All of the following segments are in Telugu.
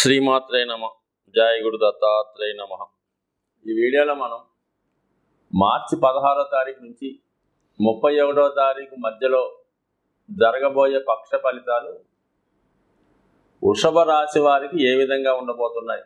శ్రీమాత్రే నమ. జయ గురు దత్తాత్రేయ నమ. ఈ వీడియోలో మనం మార్చి 16వ తారీఖు నుంచి 31వ తారీఖు మధ్యలో జరగబోయే పక్ష ఫలితాలు వృషభ రాశి వారికి ఏ విధంగా ఉండబోతున్నాయి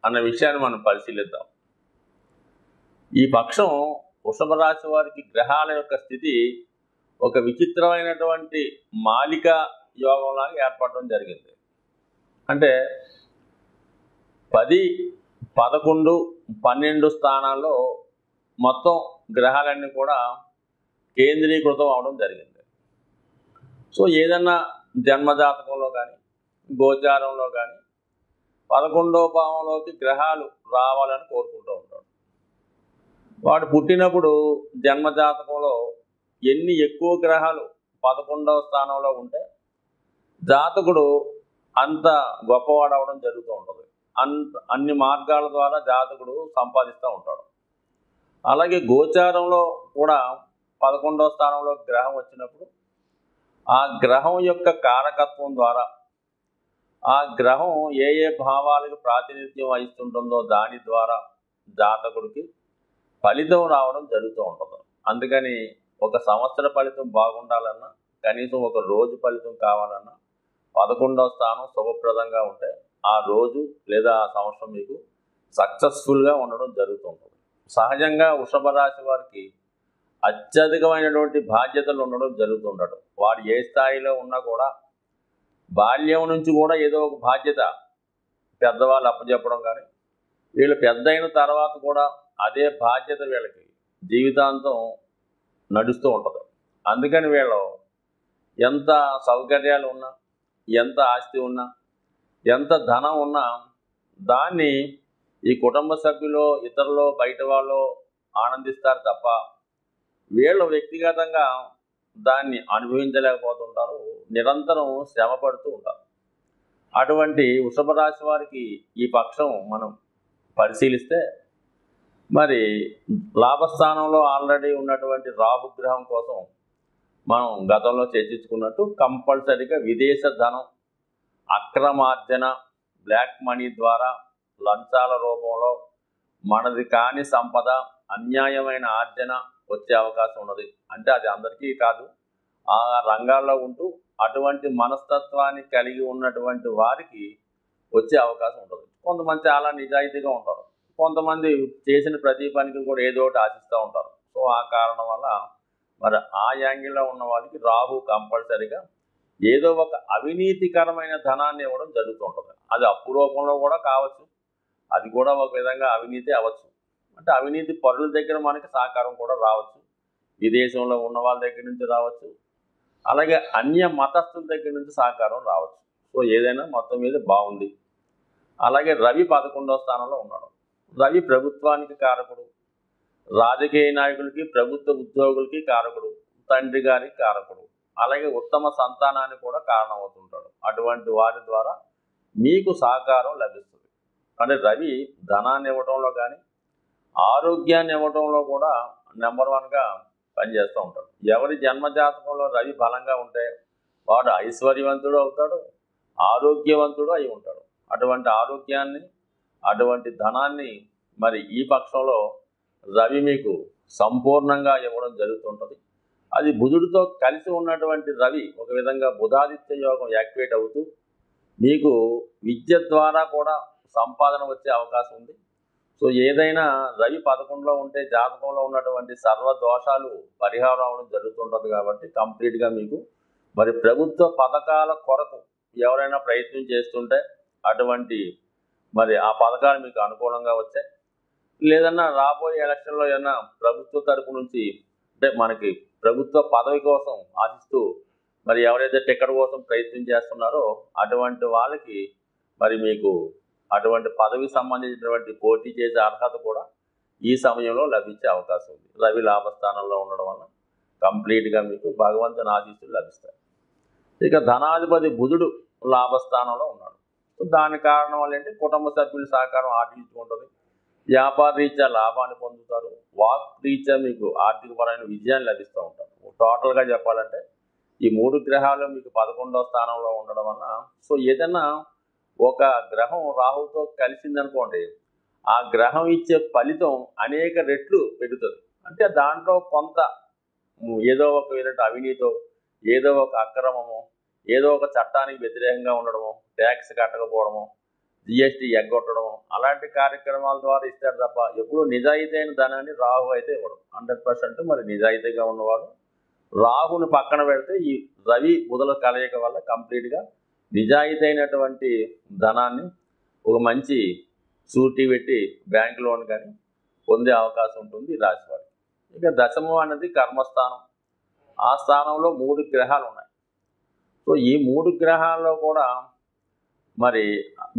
అన్న విషయాన్ని మనం పరిశీలిద్దాం. ఈ పక్షం వృషభ రాశి వారికి గ్రహాల యొక్క స్థితి ఒక విచిత్రమైనటువంటి మాలిక యోగంలాగా ఏర్పడడం జరిగింది. అంటే 10, 11, 12 స్థానాల్లో మొత్తం గ్రహాలన్నీ కూడా కేంద్రీకృతం అవడం జరిగింది. సో ఏదన్నా జన్మజాతకంలో కానీ గోచారంలో కానీ 11వ భావంలోకి గ్రహాలు రావాలని కోరుకుంటూ ఉంటాడు. వాడు పుట్టినప్పుడు జన్మజాతకంలో ఎన్ని ఎక్కువ గ్రహాలు 11వ స్థానంలో ఉంటే జాతకుడు అంత గొప్పవాడు అవడం జరుగుతూ ఉంటుంది. అన్ని మార్గాల ద్వారా జాతకుడు సంపాదిస్తూ ఉంటాడు. అలాగే గోచారంలో కూడా 11వ స్థానంలో గ్రహం వచ్చినప్పుడు ఆ గ్రహం యొక్క కారకత్వం ద్వారా ఆ గ్రహం ఏ ఏ భావాలకు ప్రాతినిధ్యం వహిస్తుంటుందో దాని ద్వారా జాతకుడికి ఫలితం రావడం జరుగుతూ ఉంటుంది. అందుకని ఒక సంవత్సర ఫలితం బాగుండాలన్నా కనీసం ఒక రోజు ఫలితం కావాలన్నా 11వ స్థానం శుభప్రదంగా ఉంటే ఆ రోజు లేదా ఆ సంవత్సరం మీకు సక్సెస్ఫుల్గా ఉండడం జరుగుతుంటుంది. సహజంగా వృషభ రాశి వారికి అత్యధికమైనటువంటి బాధ్యతలు ఉండడం జరుగుతుండటం. వాడు ఏ స్థాయిలో ఉన్నా కూడా బాల్యం నుంచి కూడా ఏదో ఒక బాధ్యత పెద్దవాళ్ళు అప్పచెప్పడం కానీ వీళ్ళు పెద్ద అయిన తర్వాత కూడా అదే బాధ్యత వీళ్ళకి జీవితాంతం నడుస్తూ ఉంటుంది. అందుకని వీళ్ళు ఎంత సౌకర్యాలు ఉన్నా ఎంత ఆస్తి ఉన్నా ఎంత ధనం ఉన్నా దాన్ని ఈ కుటుంబ సభ్యులు ఇతరులు బయట వాళ్ళు ఆనందిస్తారు తప్ప వీళ్ళు వ్యక్తిగతంగా దాన్ని అనుభవించలేకపోతుంటారు. నిరంతరం శ్రమ పడుతూ ఉంటారు. అటువంటి వృషభ రాశి వారికి ఈ పక్షం మనం పరిశీలిస్తే మరి లాభస్థానంలో ఆల్రెడీ ఉన్నటువంటి రాహుగ్రహం కోసం మనం గతంలో చర్చించుకున్నట్టు కంపల్సరీగా విదేశ ధనం అక్రమార్జన బ్లాక్ మనీ ద్వారా లంచాల రూపంలో మనది కాని సంపద అన్యాయమైన ఆర్జన వచ్చే అవకాశం ఉన్నది. అంటే అది అందరికీ కాదు, ఆ రంగాల్లో ఉంటూ అటువంటి మనస్తత్వాన్ని కలిగి ఉన్నటువంటి వారికి వచ్చే అవకాశం ఉంటుంది. కొంతమంది చాలా నిజాయితీగా ఉంటారు, కొంతమంది చేసిన ప్రతి పనికి కూడా ఏదో ఒకటి ఆశిస్తూ ఉంటారు. సో ఆ కారణం వల్ల మరి ఆ యాంగిల్లో ఉన్న వాళ్ళకి రాహు కంపల్సరీగా ఏదో ఒక అవినీతికరమైన ధనాన్ని ఇవ్వడం జరుగుతుంటుంది. అది అప్పు రూపంలో కూడా కావచ్చు, అది కూడా ఒక విధంగా అవినీతి అవ్వచ్చు. అంటే అవినీతి పరుల దగ్గర మనకి సహకారం కూడా రావచ్చు, విదేశంలో ఉన్న వాళ్ళ దగ్గర నుంచి రావచ్చు, అలాగే అన్య మతస్థుల దగ్గర నుంచి సహకారం రావచ్చు. సో ఏదైనా మొత్తం మీద బాగుంది. అలాగే రవి 11వ స్థానంలో ఉన్నాడు. రవి ప్రభుత్వానికి కారకుడు, రాజకీయ నాయకులకి ప్రభుత్వ ఉద్యోగులకి కారకుడు, తండ్రి గారికి కారకుడు, అలాగే ఉత్తమ సంతానానికి కూడా కారణమవుతుంటాడు. అటువంటి వారి ద్వారా మీకు సహకారం లభిస్తుంది. అంటే రవి ధనాన్ని ఇవ్వడంలో కానీ ఆరోగ్యాన్ని ఇవ్వడంలో కూడా నెంబర్ 1గా పనిచేస్తూ ఉంటాడు. ఎవరి జన్మజాతకంలో రవి బలంగా ఉంటే వాడు ఐశ్వర్యవంతుడు అవుతాడు, ఆరోగ్యవంతుడు అయి ఉంటాడు. అటువంటి ఆరోగ్యాన్ని అటువంటి ధనాన్ని మరి ఈ పక్షంలో రవి మీకు సంపూర్ణంగా ఇవ్వడం జరుగుతుంటుంది. అది బుధుడితో కలిసి ఉన్నటువంటి రవి ఒక విధంగా బుధాదిత్య యోగం యాక్టివేట్ అవుతూ మీకు విద్య ద్వారా కూడా సంపాదన వచ్చే అవకాశం ఉంది. సో ఏదైనా రవి 11లో ఉంటే జాతకంలో ఉన్నటువంటి సర్వ దోషాలు పరిహారం అవడం జరుగుతుంటుంది. కాబట్టి కంప్లీట్గా మీకు మరి ప్రభుత్వ పథకాల కొరకు ఎవరైనా ప్రయత్నం చేస్తుంటే అటువంటి మరి ఆ పథకాలు మీకు అనుకూలంగా వచ్చాయి. లేదన్నా రాబోయే ఎలక్షన్లో ఏదైనా ప్రభుత్వ తరపు నుంచి అంటే మనకి ప్రభుత్వ పదవి కోసం ఆశిస్తూ మరి ఎవరైతే టికెట్ కోసం ప్రయత్నం చేస్తున్నారో అటువంటి వాళ్ళకి మరి మీకు అటువంటి పదవికి సంబంధించినటువంటి పోటీ చేసే అర్హత కూడా ఈ సమయంలో లభించే అవకాశం ఉంది. రవి లాభస్థానంలో ఉండడం వల్ల కంప్లీట్గా మీకు భగవంతుని ఆశీస్సులు లభిస్తాయి. ఇక ధనాధిపతి బుధుడు లాభస్థానంలో ఉన్నాడు. సో దాని కారణం వల్ల ఏంటి, కుటుంబ సభ్యుల సహకారం ఆర్జించుకుంటుంది, వ్యాపార రీత్యా లాభాన్ని పొందుతారు, వాక్ రీత్యా మీకు ఆర్థికపరమైన విజయాన్ని లభిస్తూ ఉంటారు. టోటల్గా చెప్పాలంటే ఈ 3 గ్రహాలు మీకు 11వ స్థానంలో ఉండడం వల్ల సో ఏదైనా ఒక గ్రహం రాహుతో కలిసిందనుకోండి, ఆ గ్రహం ఇచ్చే ఫలితం అనేక రెట్లు పెరుగుతుంది. అంటే దాంట్లో కొంత ఏదో ఒక విధంగా అవినీతో, ఏదో ఒక అక్రమము, ఏదో ఒక చట్టానికి వ్యతిరేకంగా ఉండడము, ట్యాక్స్ కట్టకపోవడము, జిఎస్టీ ఎగ్గొట్టడము, అలాంటి కార్యక్రమాల ద్వారా ఇస్తాడు తప్ప ఎప్పుడు నిజాయితీ అయిన ధనాన్ని రాహు అయితే ఇవ్వడు. 100% మరి నిజాయితీగా ఉన్నవాడు. రాహుని పక్కన పెడితే ఈ రవి బుధుల కలయిక వల్ల కంప్లీట్గా నిజాయితీ అయినటువంటి ధనాన్ని ఒక మంచి షూరిటీ పెట్టి బ్యాంక్ లోన్ కానీ పొందే అవకాశం ఉంటుంది ఈ రాశి వారికి. ఇక దశమం అనేది కర్మస్థానం. ఆ స్థానంలో 3 గ్రహాలు ఉన్నాయి. సో ఈ 3 గ్రహాల్లో కూడా మరి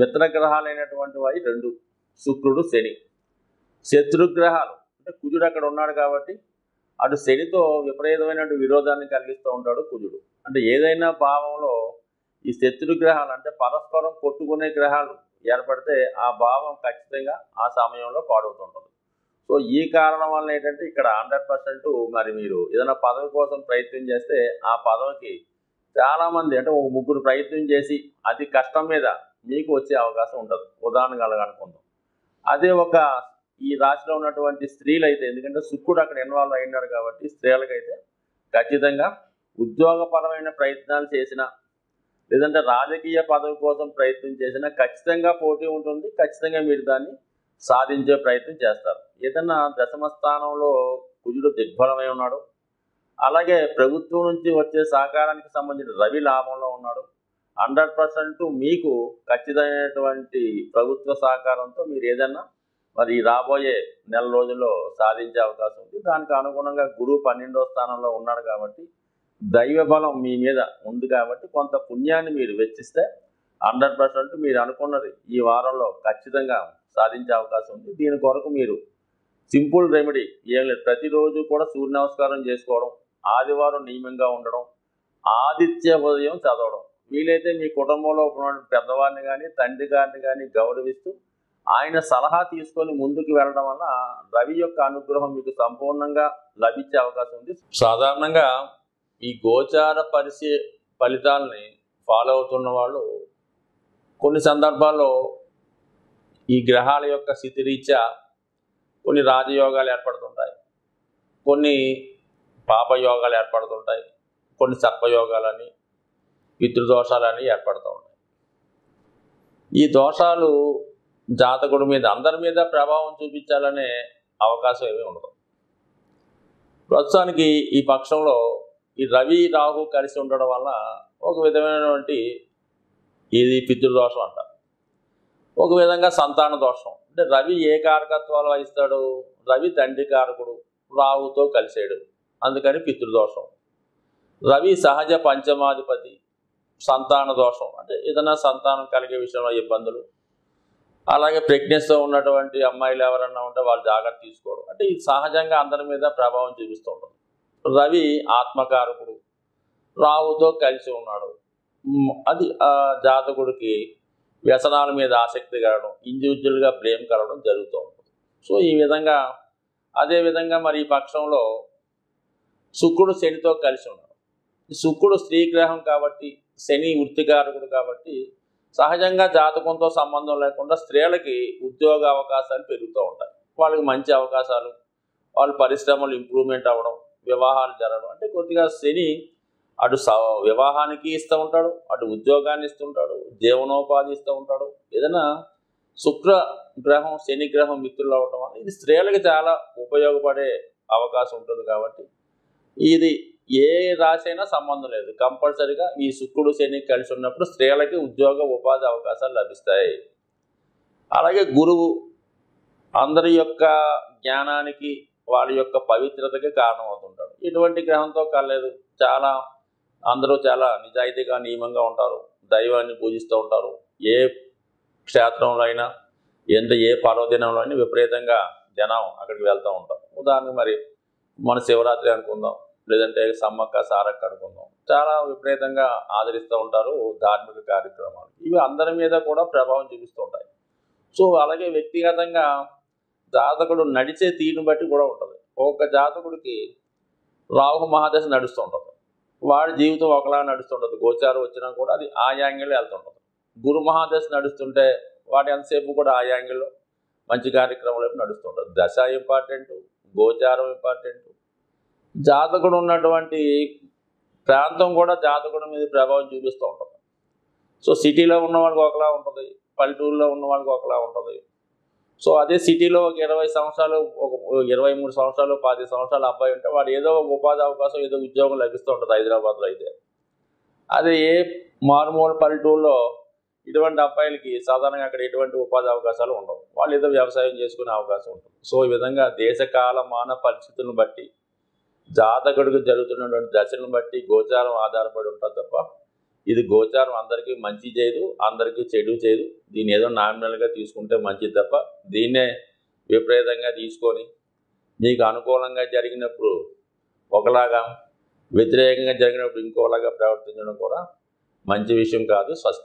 మిత్రగ్రహాలైనటువంటి వారి 2, శుక్రుడు, శని. శత్రుగ్రహాలు అంటే కుజుడు అక్కడ ఉన్నాడు కాబట్టి అటు శనితో విపరీతమైన విరోధాన్ని కలిగిస్తూ ఉంటాడు కుజుడు. అంటే ఏదైనా భావంలో ఈ శత్రుగ్రహాలు అంటే పరస్పరం కొట్టుకునే గ్రహాలు ఏర్పడితే ఆ భావం ఖచ్చితంగా ఆ సమయంలో పాడవుతుంటుంది. సో ఈ కారణం వల్ల ఏంటంటే ఇక్కడ 100% మరి మీరు ఏదైనా పదవి కోసం ప్రయత్నం చేస్తే ఆ పదవికి చాలామంది అంటే 3 ప్రయత్నం చేసి అతి కష్టం మీద మీకు వచ్చే అవకాశం ఉంటుంది. ఉదాహరణగా అనుకుందాం. అదే ఒక ఈ రాశిలో ఉన్నటువంటి స్త్రీలు అయితే, ఎందుకంటే శుక్రుడు అక్కడ ఇన్వాల్వ్ అయినాడు కాబట్టి స్త్రీలకైతే ఖచ్చితంగా ఉద్యోగపరమైన ప్రయత్నాలు చేసినా, లేదంటే రాజకీయ పదవి కోసం ప్రయత్నం చేసినా ఖచ్చితంగా పోటీ ఉంటుంది. ఖచ్చితంగా మీరు దాన్ని సాధించే ప్రయత్నం చేస్తారు. ఏదన్నా దశమ స్థానంలో కుజుడు దిగ్బలమై ఉన్నాడు. అలాగే ప్రభుత్వం నుంచి వచ్చే సహకారానికి సంబంధించిన రవి లాభంలో ఉన్నాడు. 100% మీకు ఖచ్చితమైనటువంటి ప్రభుత్వ సహకారంతో మీరు ఏదన్నా మరి రాబోయే నెల రోజుల్లో సాధించే అవకాశం ఉంది. దానికి అనుగుణంగా గురువు 12వ స్థానంలో ఉన్నాడు కాబట్టి దైవ బలం మీ మీద ఉంది కాబట్టి కొంత పుణ్యాన్ని మీరు వెచ్చిస్తే 100% మీరు అనుకున్నది ఈ వారంలో ఖచ్చితంగా సాధించే అవకాశం ఉంది. దీని కొరకు మీరు సింపుల్ రెమెడీ ఏం లేదు, ప్రతిరోజు కూడా సూర్య నమస్కారం చేసుకోవడం, ఆదివారం నియమంగా ఉండడం, ఆదిత్య ఉదయం చదవడం, వీలైతే మీ కుటుంబంలో ఉన్న పెద్దవారిని కానీ తండ్రి గారిని కానీ గౌరవిస్తూ ఆయన సలహా తీసుకొని ముందుకు వెళ్ళడం వల్ల రవి యొక్క అనుగ్రహం మీకు సంపూర్ణంగా లభించే అవకాశం ఉంది. సాధారణంగా ఈ గోచార ఫలితాలని ఫాలో అవుతున్న వాళ్ళు కొన్ని సందర్భాల్లో ఈ గ్రహాల యొక్క స్థితిరీత్యా కొన్ని రాజయోగాలు ఏర్పడుతుంటాయి, కొన్ని పాపయోగాలు ఏర్పడుతుంటాయి, కొన్ని సర్పయోగాలని, పితృదోషాలని ఏర్పడుతూ ఉంటాయి. ఈ దోషాలు జాతకుడి మీద అందరి మీద ప్రభావం చూపించాలనే అవకాశం ఏమీ ఉండదు. ప్రస్తుతానికి ఈ పక్షంలో ఈ రవి రాహు కలిసి ఉండడం వల్ల ఒక విధమైనటువంటి ఇది పితృదోషం అంటారు, ఒక విధంగా సంతాన దోషం. అంటే రవి ఏ కారకత్వాలు వహిస్తాడు? రవి తండ్రి కారకుడు, రాహుతో కలిసాడు, అందుకని పితృదోషం. రవి సహజ పంచమాధిపతి, సంతాన దోషం అంటే ఏదైనా సంతానం కలిగే విషయంలో ఇబ్బందులు. అలాగే ప్రెగ్నెన్సీతో ఉన్నటువంటి అమ్మాయిలు ఎవరన్నా ఉంటే వాళ్ళు జాగ్రత్త తీసుకోవడం, అంటే ఇది సహజంగా అందరి మీద ప్రభావం చూపిస్తూ ఉంటుంది. రవి ఆత్మకారకుడు, రాహుతో కలిసి ఉన్నాడు, అది జాతకుడికి వ్యసనాల మీద ఆసక్తి కలగడం, ఇండివిజువల్గా బ్లేమ్ కలగడం జరుగుతూ ఉంటుంది. సో ఈ విధంగా అదేవిధంగా మరి ఈ పక్షంలో శుక్రుడు శనితో కలిసి ఉన్నాడు. శుక్రుడు స్త్రీ గ్రహం కాబట్టి, శని వృత్తికారకుడు కాబట్టి సహజంగా జాతకంతో సంబంధం లేకుండా స్త్రీలకి ఉద్యోగ అవకాశాలు పెరుగుతూ ఉంటాయి. వాళ్ళకి మంచి అవకాశాలు, వాళ్ళ పరిశ్రమలు ఇంప్రూవ్మెంట్ అవ్వడం, వివాహాలు జరగడం. అంటే కొద్దిగా శని అటు వివాహానికి ఇస్తూ ఉంటాడు, అటు ఉద్యోగాన్ని ఇస్తుంటాడు, జీవనోపాధి ఇస్తూ ఉంటాడు. ఏదైనా శుక్ర గ్రహం శని గ్రహం మిత్రులు అవ్వడం వల్ల ఇది స్త్రీలకు చాలా ఉపయోగపడే అవకాశం ఉంటుంది. కాబట్టి ఇది ఏ రాశి అయినా సంబంధం లేదు, కంపల్సరీగా ఈ శుక్రుడు శని కలిసి ఉన్నప్పుడు స్త్రీలకి ఉద్యోగ ఉపాధి అవకాశాలు లభిస్తాయి. అలాగే గురువు అందరి యొక్క జ్ఞానానికి, వాళ్ళ యొక్క పవిత్రతకి కారణమవుతుంటాడు. ఇటువంటి గ్రహంతో కలలేదు. అందరూ చాలా నిజాయితీగా నియమంగా ఉంటారు, దైవాన్ని పూజిస్తూ ఉంటారు. ఏ క్షేత్రంలో అయినా ఏ పర్వదినంలో అయినా విపరీతంగా జనం అక్కడికి వెళ్తూ ఉంటారు. ఉదాహరణకు మరి మన శివరాత్రి అనుకుందాం, లేదంటే సమ్మక్క సారక్క అనుకుందాం, చాలా విపరీతంగా ఆదరిస్తూ ఉంటారు ధార్మిక కార్యక్రమాలు. ఇవి అందరి మీద కూడా ప్రభావం చూపిస్తూ ఉంటాయి. సో అలాగే వ్యక్తిగతంగా జాతకుడు నడిచే తీరుని బట్టి కూడా ఉంటుంది. ఒక్కొక్క జాతకుడికి రాహు మహాదశ నడుస్తూ ఉంటుంది, వాడి జీవితం ఒకలా నడుస్తుంటుంది. గోచారం వచ్చినా కూడా అది ఆ యాంగిల్లో వెళ్తుంటుంది. గురు మహాదశ నడుస్తుంటే వాటి ఎంతసేపు కూడా ఆ యాంగిల్లో మంచి కార్యక్రమాలు నడుస్తుంటారు. దశ ఇంపార్టెంట్, గోచారం ఇంపార్టెంట్, జాతకుడు ఉన్నటువంటి ప్రాంతం కూడా జాతకుడి మీద ప్రభావం చూపిస్తూ ఉంటుంది. సో సిటీలో ఉన్న వాళ్ళకి ఒకలా ఉంటుంది, పల్లెటూరులో ఉన్న వాళ్ళకి ఒకలా ఉంటుంది. సో అదే సిటీలో ఒక 20 సంవత్సరాలు, ఒక 23 సంవత్సరాలు, 10 సంవత్సరాల అబ్బాయి ఉంటే వాడు ఏదో ఒక ఉపాధి అవకాశం, ఏదో ఉద్యోగం లభిస్తూ ఉంటుంది హైదరాబాద్లో అయితే. అదే ఏ మారుమూల పల్లెటూరులో ఇటువంటి అబ్బాయిలకి సాధారణంగా అక్కడ ఎటువంటి ఉపాధి అవకాశాలు ఉండవు. వాళ్ళు ఏదో వ్యవసాయం చేసుకునే అవకాశం ఉంటుంది. సో ఈ విధంగా దేశకాల మాన పరిస్థితులను బట్టి, జాతకుడికి జరుగుతున్నటువంటి దశలను బట్టి గోచారం ఆధారపడి ఉంటుంది తప్ప ఇది గోచారం అందరికీ మంచి చేయదు, అందరికీ చెడు చేయదు. దీన్ని ఏదో నామినల్గా తీసుకుంటే మంచిది తప్ప దీన్నే విపరీతంగా తీసుకొని మీకు అనుకూలంగా జరిగినప్పుడు ఒకలాగా, వ్యతిరేకంగా జరిగినప్పుడు ఇంకోలాగా ప్రవర్తించడం కూడా మంచి విషయం కాదు. స్వస్తి.